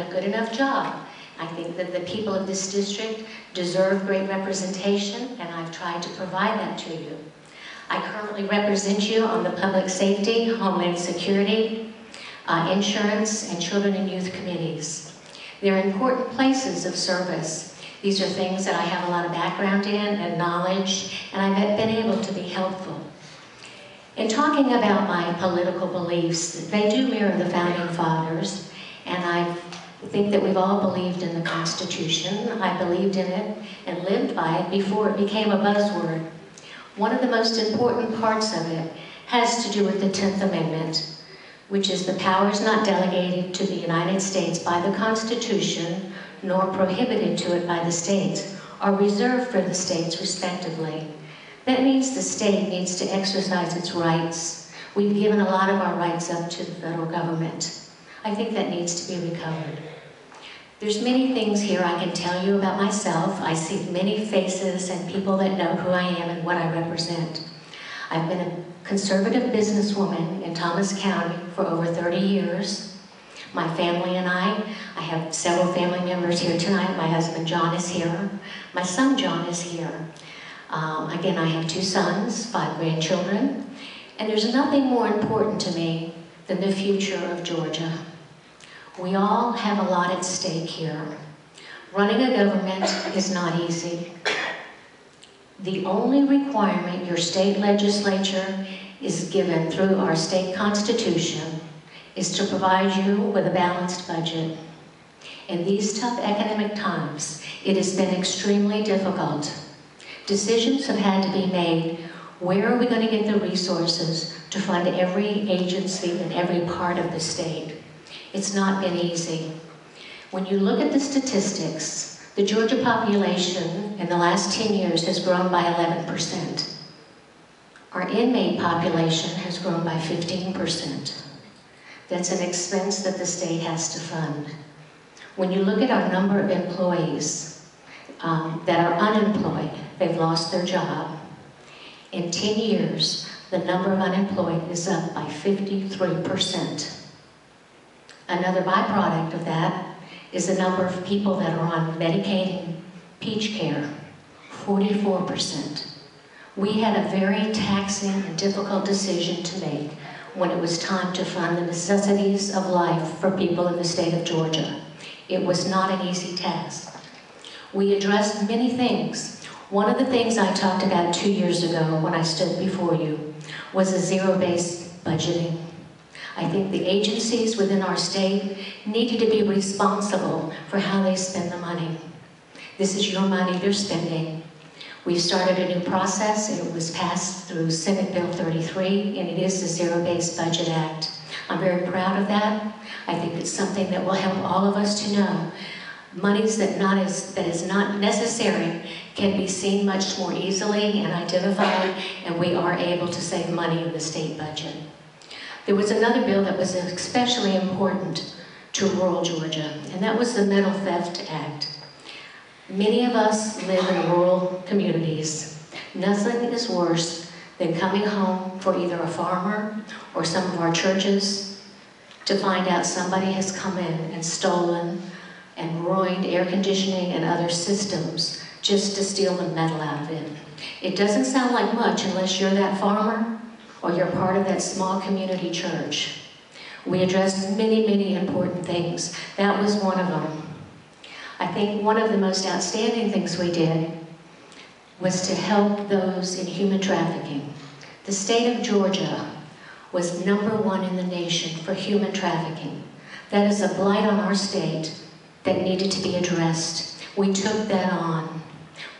a good enough job. I think that the people of this district deserve great representation, and I've tried to provide that to you. I currently represent you on the Public Safety, Homeland Security, Insurance, and Children and Youth Committees. They're important places of service. These are things that I have a lot of background in and knowledge, and I've been able to be helpful. In talking about my political beliefs, they do mirror the Founding Fathers, and I think that we've all believed in the Constitution. I believed in it and lived by it before it became a buzzword. One of the most important parts of it has to do with the 10th Amendment, which is the powers not delegated to the United States by the Constitution, nor prohibited to it by the states, are reserved for the states respectively. That means the state needs to exercise its rights. We've given a lot of our rights up to the federal government. I think that needs to be recovered. There's many things here I can tell you about myself. I see many faces and people that know who I am and what I represent. I've been a conservative businesswoman in Thomas County for over 30 years. My family and I have several family members here tonight. My husband John is here. My son John is here. Again, I have 2 sons, 5 grandchildren, and there's nothing more important to me than the future of Georgia. We all have a lot at stake here. Running a government is not easy. The only requirement your state legislature is given through our state constitution is to provide you with a balanced budget. In these tough economic times, it has been extremely difficult. Decisions have had to be made. Where are we going to get the resources to fund every agency in every part of the state? It's not been easy. When you look at the statistics, the Georgia population in the last 10 years has grown by 11%. Our inmate population has grown by 15%. That's an expense that the state has to fund. When you look at our number of employees that are unemployed, they've lost their job. In 10 years, the number of unemployed is up by 53%. Another byproduct of that is the number of people that are on Medicaid and peach care, 44%. We had a very taxing and difficult decision to make when it was time to fund the necessities of life for people in the state of Georgia. It was not an easy task. We addressed many things. One of the things I talked about 2 years ago when I stood before you was a zero-based budgeting. I think the agencies within our state needed to be responsible for how they spend the money. This is your money they're spending. We've started a new process, and it was passed through Senate Bill 33, and it is the Zero-Based Budget Act. I'm very proud of that. I think it's something that will help all of us to know monies that is not necessary can be seen much more easily and identified, and we are able to save money in the state budget. There was another bill that was especially important to rural Georgia, and that was the Mental Theft Act. Many of us live in rural communities. Nothing is worse than coming home for either a farmer or some of our churches to find out somebody has come in and stolen and ruined air conditioning and other systems just to steal the metal out of it. It doesn't sound like much unless you're that farmer or you're part of that small community church. We addressed many, many important things. That was one of them. I think one of the most outstanding things we did was to help those in human trafficking. The state of Georgia was #1 in the nation for human trafficking. That is a blight on our state that needed to be addressed. We took that on.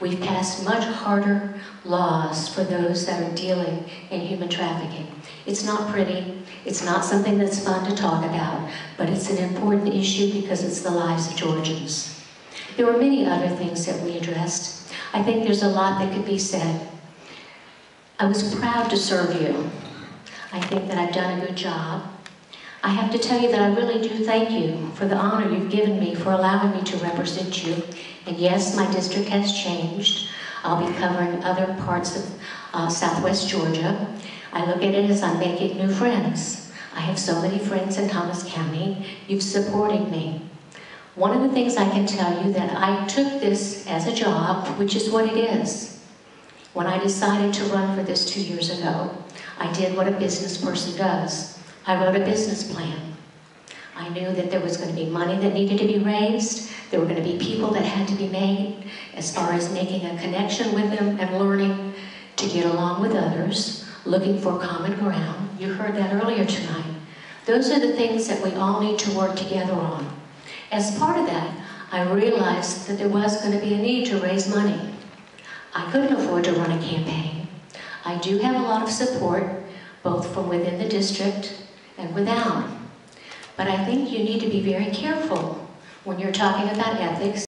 We've passed much harder laws for those that are dealing in human trafficking. It's not pretty, it's not something that's fun to talk about, but it's an important issue because it's the lives of Georgians. There were many other things that we addressed. I think there's a lot that could be said. I was proud to serve you. I think that I've done a good job. I have to tell you that I really do thank you for the honor you've given me for allowing me to represent you. And yes, my district has changed. I'll be covering other parts of Southwest Georgia. I look at it as I'm making new friends. I have so many friends in Thomas County. You've supported me. One of the things I can tell you that I took this as a job, which is what it is. When I decided to run for this 2 years ago, I did what a business person does. I wrote a business plan. I knew that there was going to be money that needed to be raised. There were going to be people that had to be made as far as making a connection with them and learning to get along with others, looking for common ground. You heard that earlier tonight. Those are the things that we all need to work together on. As part of that, I realized that there was going to be a need to raise money. I couldn't afford to run a campaign. I do have a lot of support, both from within the district and without. But I think you need to be very careful when you're talking about ethics